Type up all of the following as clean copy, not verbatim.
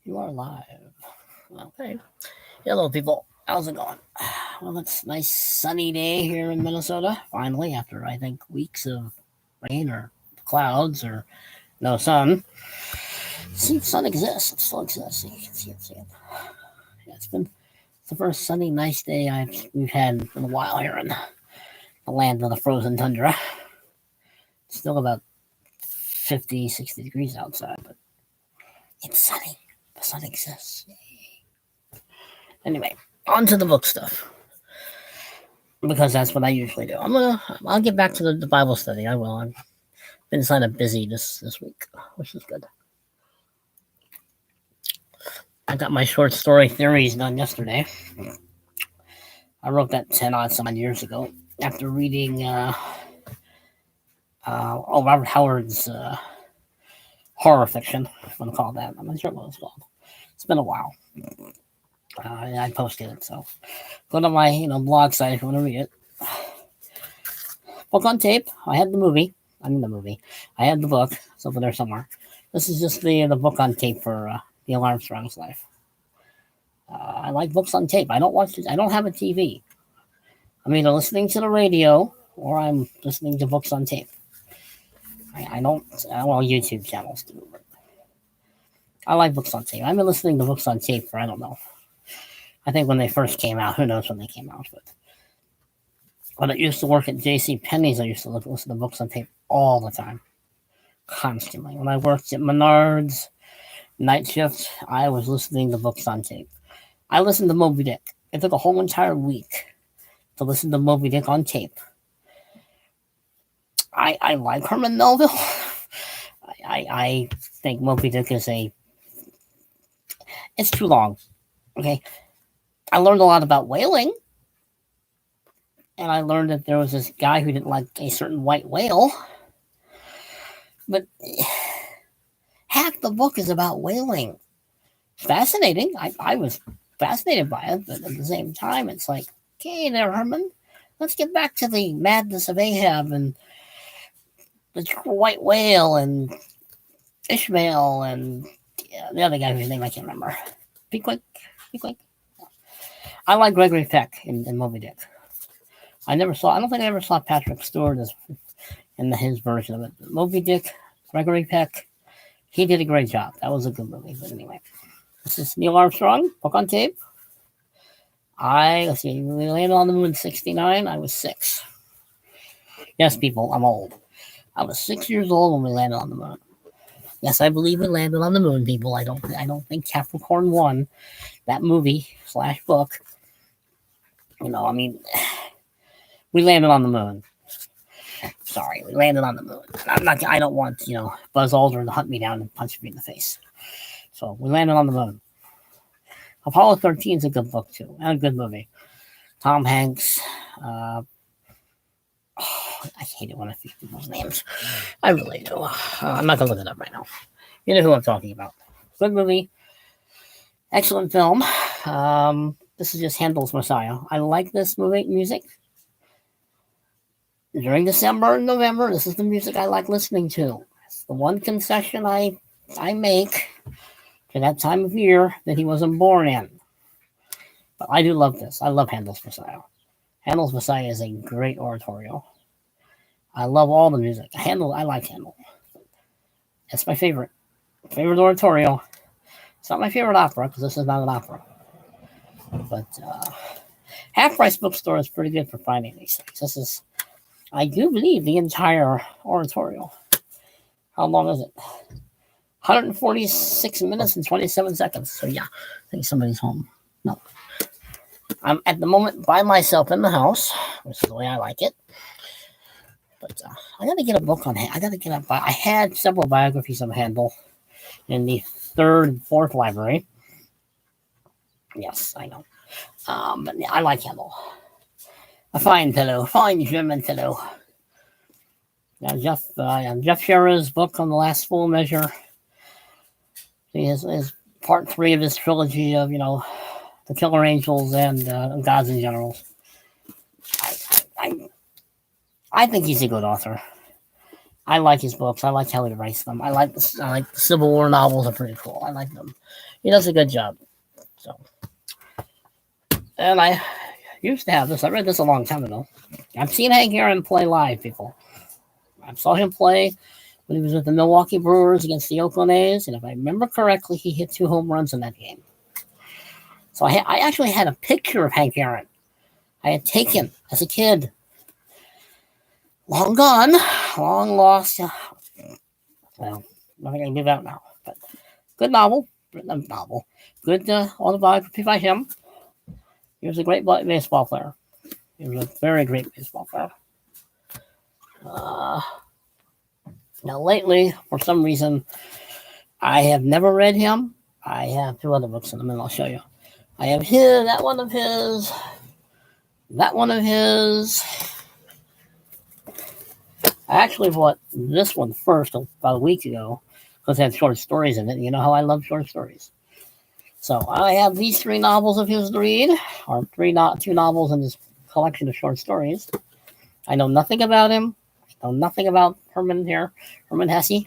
You are live. Okay. Hello, people. How's it going? Well, it's a nice sunny day here in Minnesota. Finally, after I think weeks of rain or clouds or no sun. See, the sun exists. It still exists. You can see it. See it. Yeah, it's the first sunny, nice day we've had in a while here in the land of the frozen tundra. It's still about 50, 60 degrees outside, but it's sunny. The sun exists. Anyway, on to the book stuff. Because that's what I usually do. I'll get back to the Bible study. I will. I've been kind of busy this week, which is good. I got my short story theories done yesterday. I wrote that 10 odd some years ago after reading Robert Howard's horror fiction. If I want to call it that. I'm not sure what it's called. It's been a while. I posted it, so go to my blog site if you want to read it. Book on tape. I had the movie. I had the book. It's over there somewhere. This is just the book on tape for Neil Armstrong's life. I like books on tape. I don't watch it. I don't have a TV. I'm either listening to the radio or I'm listening to books on tape. I don't. Well, YouTube channels do. But I like books on tape. I've been listening to books on tape for I don't know. I think when they first came out. Who knows when they came out? But when I used to work at J.C. Penney's, I used to listen to books on tape all the time, constantly. When I worked at Menards night shift, I was listening to books on tape. I listened to Moby Dick. It took a whole entire week to listen to Moby Dick on tape. I like Herman Melville. I think Moby Dick is it's too long. Okay. I learned a lot about whaling. And I learned that there was this guy who didn't like a certain white whale. But half the book is about whaling. Fascinating. I was fascinated by it, but at the same time, it's like, okay, there, Herman, let's get back to the madness of Ahab and the white whale and Ishmael and the other guy whose name I can't remember. Be quick. I like Gregory Peck in Moby Dick. I don't think I ever saw Patrick Stewart in his version of it. Moby Dick, Gregory Peck, he did a great job. That was a good movie. But anyway, this is Neil Armstrong, book on tape. Let's see, we landed on the moon in 1969. I was 6. Yes, people, I'm old. I was 6 years old when we landed on the moon. Yes, I believe we landed on the moon, people. I don't think Capricorn 1, that movie / book, we landed on the moon. Sorry, we landed on the moon. I don't want, Buzz Aldrin to hunt me down and punch me in the face. So we landed on the moon. Apollo 13 is a good book too, and a good movie. Tom Hanks. I hate it when I think people's names. I really do. I'm not gonna look it up right now. You know who I'm talking about. Good movie. Excellent film. This is just Handel's Messiah. I like this movie music. During December and November, this is the music I like listening to. It's the one concession I make to that time of year that he wasn't born in. But I do love this. I love Handel's Messiah. Handel's Messiah is a great oratorio. I love all the music. I like Handel. It's my favorite oratorio. It's not my favorite opera because this is not an opera. But Half Price Bookstore is pretty good for finding these things. This is, I do believe, the entire oratorio. How long is it? 146 minutes and 27 seconds. So yeah, I think somebody's home. No. I'm at the moment by myself in the house, which is the way I like it. But I got to get a book on Handel. I had several biographies of Handel in the 3rd and 4th library. Yes, I know. But yeah, I like Handel. A fine German fellow. Now, Jeff Sherra's book on the last full measure. His part 3 of his trilogy of, the Killer Angels and Gods and Generals. I think he's a good author. I like his books. I like how he writes them. I like the Civil War novels are pretty cool. I like them. He does a good job. So, and I used to have this. I read this a long time ago. I've seen Hank Aaron play live, people. I saw him play when he was with the Milwaukee Brewers against the Oakland A's, and if I remember correctly, he hit 2 home runs in that game. So I actually had a picture of Hank Aaron I had taken as a kid. Long gone, long lost. Well, nothing I can do about now. But good novel, good autobiography by him. He was a great baseball player. He was a very great baseball player. Now, lately, for some reason, I have never read him. I have 2 other books in them, and I'll show you. I have that one of his, that one of his. I actually bought this one first about a week ago because it had short stories in it. You know how I love short stories. So I have these 3 novels of his to read, or 2 novels in this collection of short stories. I know nothing about him. I know nothing about Herman Hesse.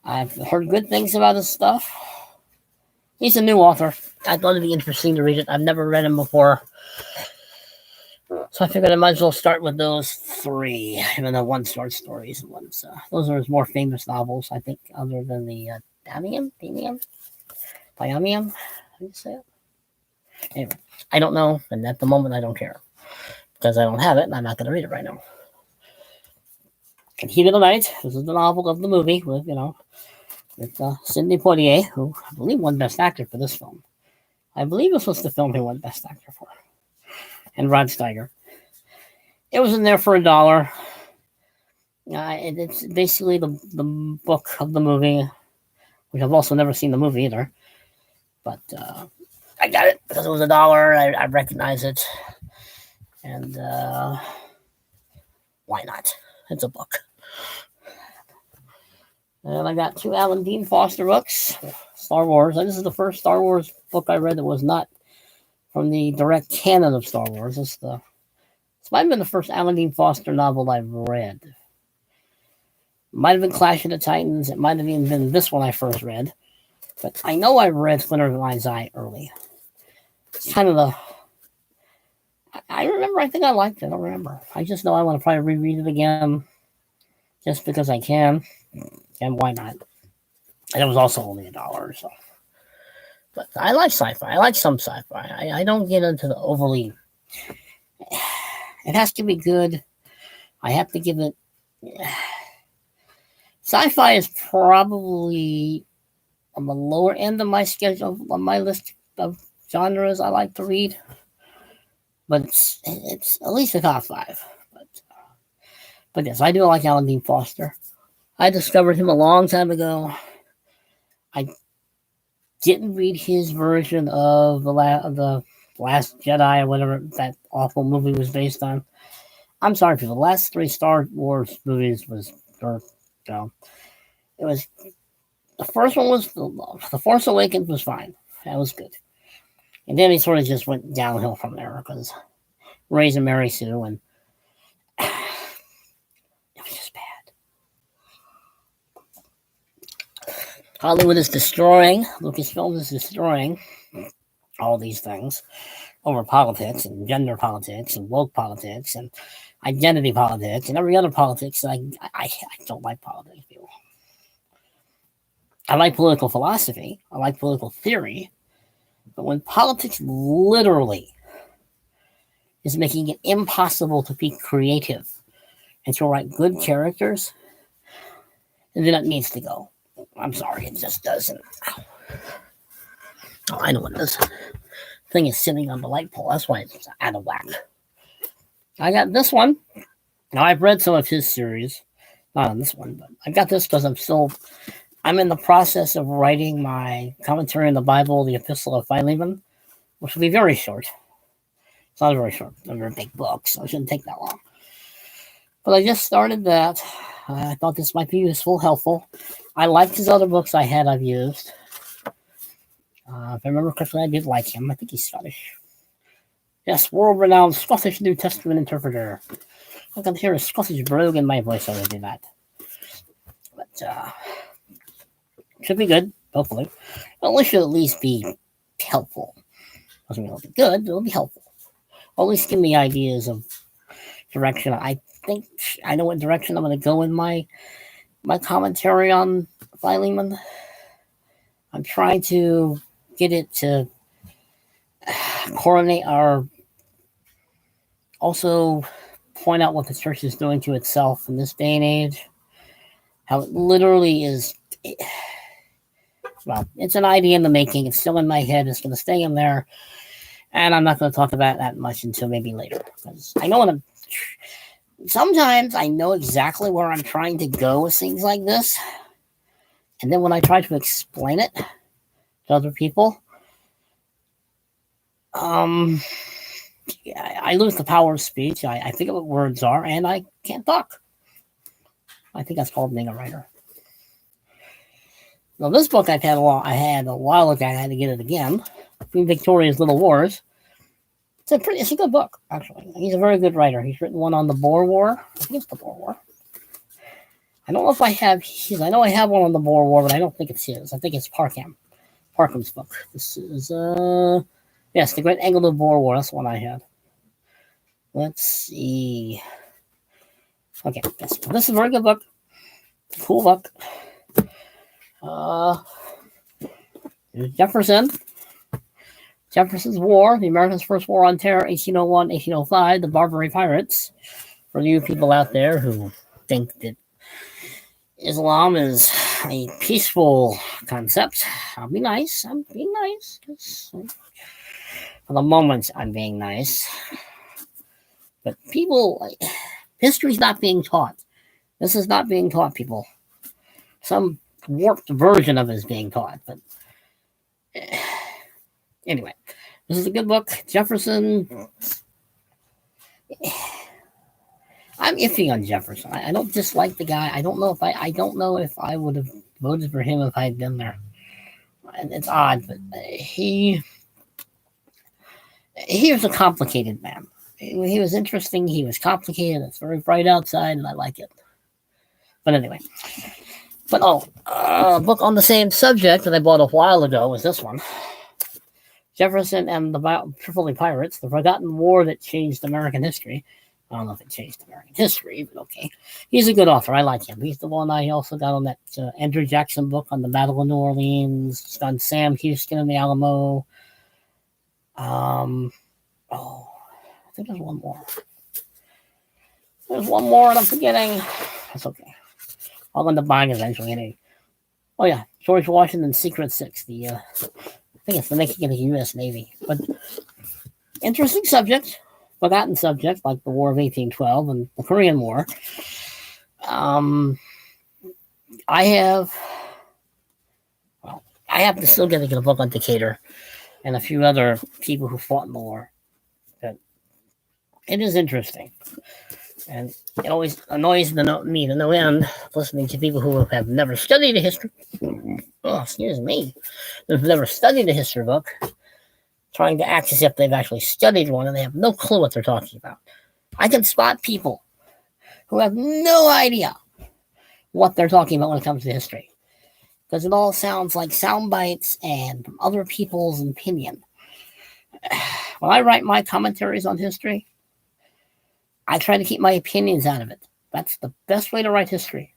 I've heard good things about his stuff. He's a new author. I thought it'd be interesting to read it. I've never read him before. So I figured I might as well start with those 3, even though one's short stories. Those are his more famous novels, I think, other than the Damian? How do you say it? Anyway, I don't know, and at the moment I don't care. Because I don't have it, and I'm not going to read it right now. And Heat of the Night, this is the novel of the movie with Sidney Poitier, who I believe won Best Actor for this film. I believe this was the film he won Best Actor for. And Rod Steiger. It was in there for $1. It's basically the book of the movie, which I've also never seen the movie either. But I got it because it was $1. I recognize it. And why not? It's a book. And I got 2 Alan Dean Foster books, Star Wars. And this is the first Star Wars book I read that was not from the direct canon of Star Wars. This might have been the first Alan Dean Foster novel I've read. It might have been Clash of the Titans. It might have even been this one I first read. But I know I read Splinter of the Mind's Eye early. It's kind of I remember, I think I liked it. I don't remember. I just know I want to probably reread it again. Just because I can. And why not? And it was also only $1, so. But I like sci-fi. I like some sci-fi. I don't get into the overly. It has to be good. I have to give it. Sci-fi is probably on the lower end of my schedule, on my list of genres I like to read. But it's at least a top 5. But yes, I do like Alan Dean Foster. I discovered him a long time ago. I didn't read his version of the Last Jedi or whatever that awful movie was based on. I'm sorry, people. The last 3 Star Wars movies was it was the first one was The Force Awakens was fine. That was good. And then he sort of just went downhill from there because Rey's and Mary Sue, and it was just bad. Hollywood is destroying, Lucasfilm is destroying all these things over politics and gender politics and woke politics and identity politics and every other politics. I don't like politics, people. I like political philosophy. I like political theory. But when politics literally is making it impossible to be creative and to write good characters, then it needs to go. I'm sorry, it just doesn't. Oh, I know what this thing is sitting on the light pole. That's why it's out of whack. I got this one. Now, I've read some of his series. Not on this one, but I got this because I'm in the process of writing my commentary on the Bible, the Epistle of Philemon, which will be very short. It's not very short. They're a big book, so it shouldn't take that long. But I just started that. I thought this might be useful, helpful. I liked his other books I've used. If I remember correctly, I did like him. I think he's Scottish. Yes, world-renowned Scottish New Testament interpreter. I can hear a Scottish brogue in my voice when I do that. But should be good, hopefully. Well, it should at least be helpful. Doesn't mean it'll be good, but it'll be helpful. Or at least give me ideas of direction. I think I know what direction I'm going to go in my commentary on Philemon. I'm trying to get it to coordinate our, also point out what the church is doing to itself in this day and age. How it literally is. Well, it's an idea in the making. It's still in my head. It's going to stay in there. And I'm not going to talk about that much until maybe later. Because I know sometimes I know exactly where I'm trying to go with things like this. And then when I try to explain it to other people, I lose the power of speech. I think of what words are, and I can't talk. I think that's called being a writer. Now, this book I had a while ago. I had to get it again. Queen Victoria's Little Wars. It's a good book, actually. He's a very good writer. He's written one on the Boer War. I think it's the Boer War. I don't know if I have his. I know I have one on the Boer War, but I don't think it's his. I think it's Parkham's book. This is yes, the Great Anglo-Boer War. That's the one I had. Let's see. Okay, yes, this is a very good book. Cool book. Jefferson's War, the Americans' First War on Terror, 1801-1805, the Barbary Pirates. For you people out there who think that Islam is a peaceful concept, I'll be nice. I'm being nice. For the moment, I'm being nice. But people, history's not being taught. This is not being taught, people. Some warped version of it is being taught, but anyway, this is a good book. Jefferson. I'm iffy on Jefferson. I don't dislike the guy. I don't know if I would have voted for him if I'd been there. And it's odd, but he was a complicated man. He was interesting. He was complicated. It's very bright outside, and I like it. But anyway. But a book on the same subject that I bought a while ago was this one. Jefferson and the Tripoli Pirates, the Forgotten War That Changed American History. I don't know if it changed American history, but okay. He's a good author. I like him. He's the one I also got on that Andrew Jackson book on the Battle of New Orleans. He's done Sam Houston and the Alamo. I think there's one more. There's one more and I'm forgetting. That's okay. I'll end up buying eventually. Anyway. Oh yeah, George Washington's Secret Six. I think it's the making of the U.S. Navy. But interesting subject, forgotten subject, like the War of 1812 and the Korean War. I have to still get a book on Decatur and a few other people who fought in the war. But it is interesting. And it always annoys me to no end listening to people who have never studied a history. Oh, excuse me. They've never studied a history book, trying to act as if they've actually studied one and they have no clue what they're talking about. I can spot people who have no idea what they're talking about when it comes to history, because it all sounds like sound bites and from other people's opinion. When I write my commentaries on history, I try to keep my opinions out of it. That's the best way to write history.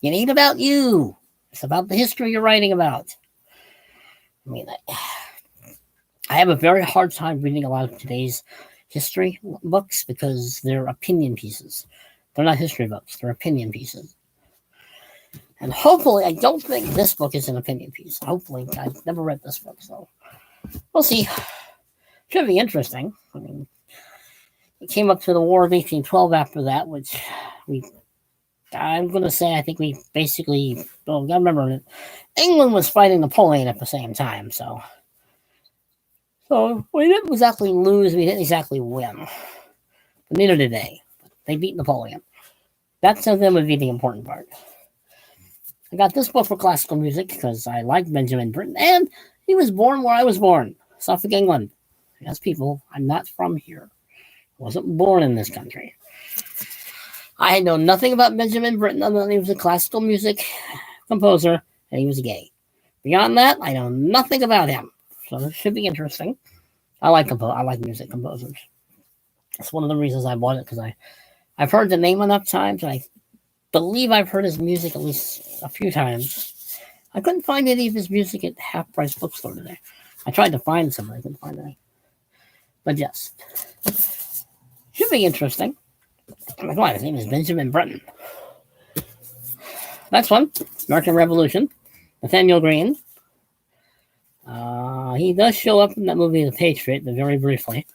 It ain't about you. It's about the history you're writing about. I mean, I have a very hard time reading a lot of today's history books because they're opinion pieces. They're not history books. They're opinion pieces. And hopefully, I don't think this book is an opinion piece. Hopefully, I've never read this book, so we'll see. Should be interesting. I mean, it came up to the War of 1812 after that, which I'm going to say, I think we basically, I remember England was fighting Napoleon at the same time, so we didn't exactly lose, we didn't exactly win, but neither did they. They beat Napoleon. That to them would be the important part. I got this book for classical music because I like Benjamin Britten, and he was born where I was born, Suffolk, England. Yes, people, I'm not from here. I wasn't born in this country. I know nothing about Benjamin Britten other than he was a classical music composer and he was gay. Beyond that, I know nothing about him. So this should be interesting. I like music composers. That's one of the reasons I bought it because I've heard the name enough times. And I believe I've heard his music at least a few times. I couldn't find any of his music at Half Price Bookstore today. I tried to find some, but I couldn't find any. But yes, should be interesting. Come on, his name is Benjamin Britten. Next one, American Revolution. Nathaniel Green. He does show up in that movie, The Patriot, but very briefly.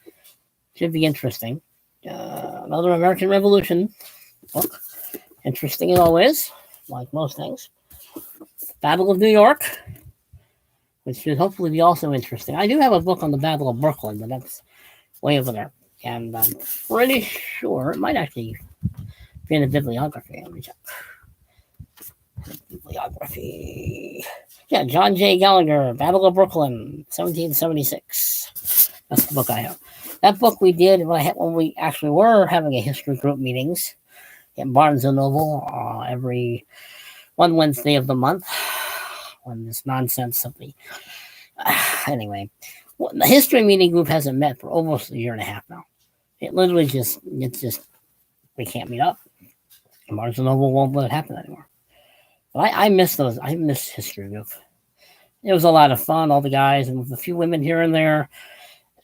Should be interesting. Another American Revolution book. Interesting as always, like most things. Battle of New York, which should hopefully be also interesting. I do have a book on the Battle of Brooklyn, but that's way over there. And I'm pretty sure it might actually be in a bibliography. Let me check. Bibliography. Yeah, John J. Gallagher, Battle of Brooklyn, 1776. That's the book I have. That book we did when we actually were having a history group meetings at Barnes & Noble every one Wednesday of the month. When this nonsense of the... anyway, the history meeting group hasn't met for almost a year and a half now. It literally we can't meet up. Barnes & Noble won't let it happen anymore. But I miss those. I miss history group. It was a lot of fun, all the guys, and with a few women here and there,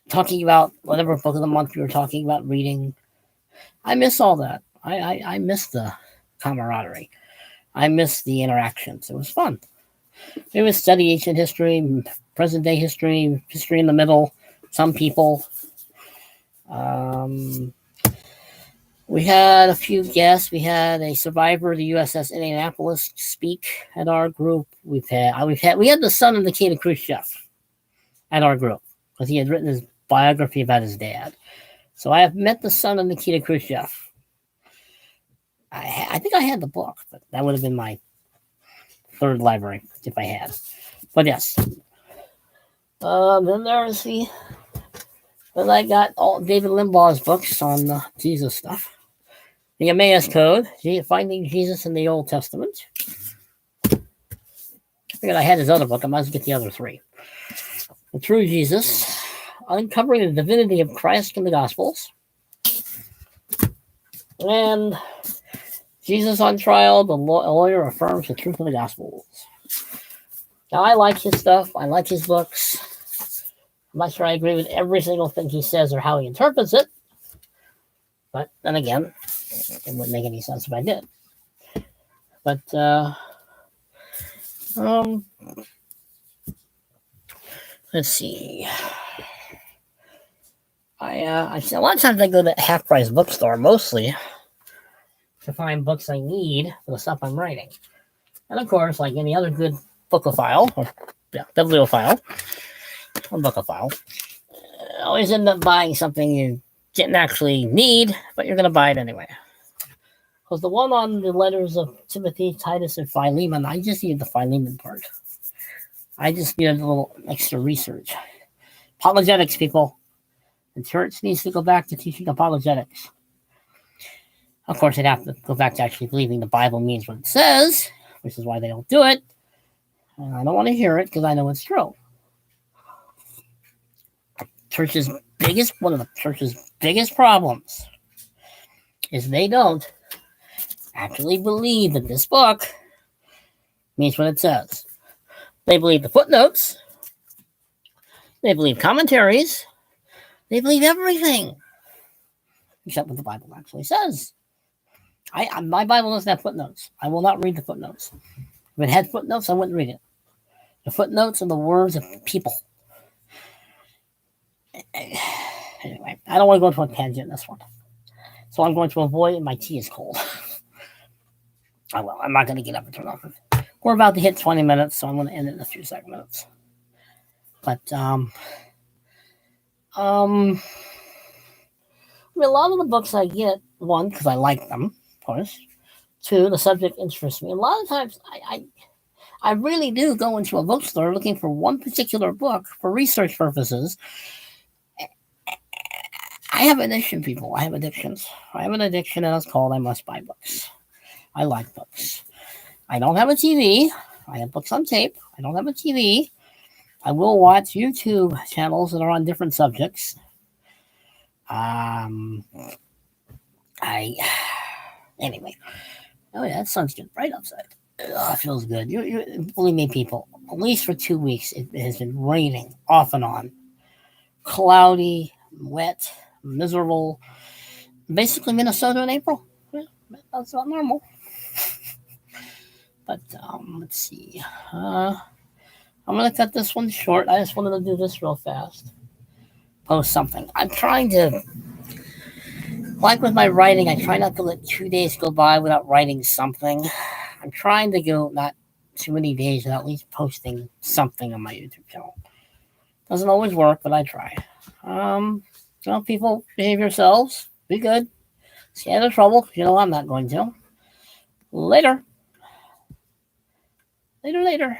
talking about whatever book of the month we were talking about reading. I miss all that. I miss the camaraderie. I miss the interactions. It was fun. It was study ancient history, present day history, history in the middle, some people. We had a few guests. We had a survivor of the USS Indianapolis speak at our group. We had the son of Nikita Khrushchev at our group because he had written his biography about his dad. So I have met the son of Nikita Khrushchev. I think I had the book, but that would have been my third library if I had. But yes. Then I got all David Limbaugh's books on Jesus stuff. The Emmaus Code, Finding Jesus in the Old Testament. I figured I had his other book. I might as well get the other three. The True Jesus, Uncovering the Divinity of Christ in the Gospels. And Jesus on Trial, the lawyer affirms the truth of the Gospels. Now, I like his stuff. I like his books. I'm not sure I agree with every single thing he says or how he interprets it. But then again, it wouldn't make any sense if I did. But, let's see. A lot of times I go to Half Price Bookstore, mostly to find books I need for the stuff I'm writing. And of course, like any other good bookophile, or bibliophile, or bookophile, I always end up buying something you didn't actually need, but you're going to buy it anyway. Because the one on the letters of Timothy, Titus, and Philemon, I just needed the Philemon part. I just needed a little extra research. Apologetics, people. The church needs to go back to teaching apologetics. Of course, they'd have to go back to actually believing the Bible means what it says, which is why they don't do it. And I don't want to hear it because I know it's true. One of the church's biggest problems is they don't actually believe that this book means what it says. They believe the footnotes. They believe commentaries. They believe everything except what the Bible actually says. My Bible doesn't have footnotes. I will not read the footnotes. If it had footnotes, I wouldn't read it. The footnotes are the words of people. Anyway, I don't want to go into a tangent in this one. So I'm going to avoid it. My tea is cold. I'm not going to get up and turn off. We're about to hit 20 minutes, so I'm going to end it in a few minutes. But, a lot of the books I get, one, because I like them, of course. Two, the subject interests me. A lot of times, I really do go into a bookstore looking for one particular book for research purposes. I have addiction, people. I have addictions. I have an addiction, and it's called I must buy books. I like books. I don't have a TV. I have books on tape. I don't have a TV. I will watch YouTube channels that are on different subjects. Um, I anyway. Oh yeah, that sun's getting bright outside. It feels good. Believe me, people. At least for 2 weeks, it has been raining off and on, cloudy, wet, miserable. Basically, Minnesota in April. Yeah, that's not normal. But let's see. I'm gonna cut this one short. I just wanted to do this real fast. Post something. I'm trying to, like with my writing, I try not to let 2 days go by without writing something. I'm trying to go not too many days without at least posting something on my YouTube channel. Doesn't always work, but I try. People, behave yourselves. Be good. Stay out of trouble. You know I'm not going to. Later. Later.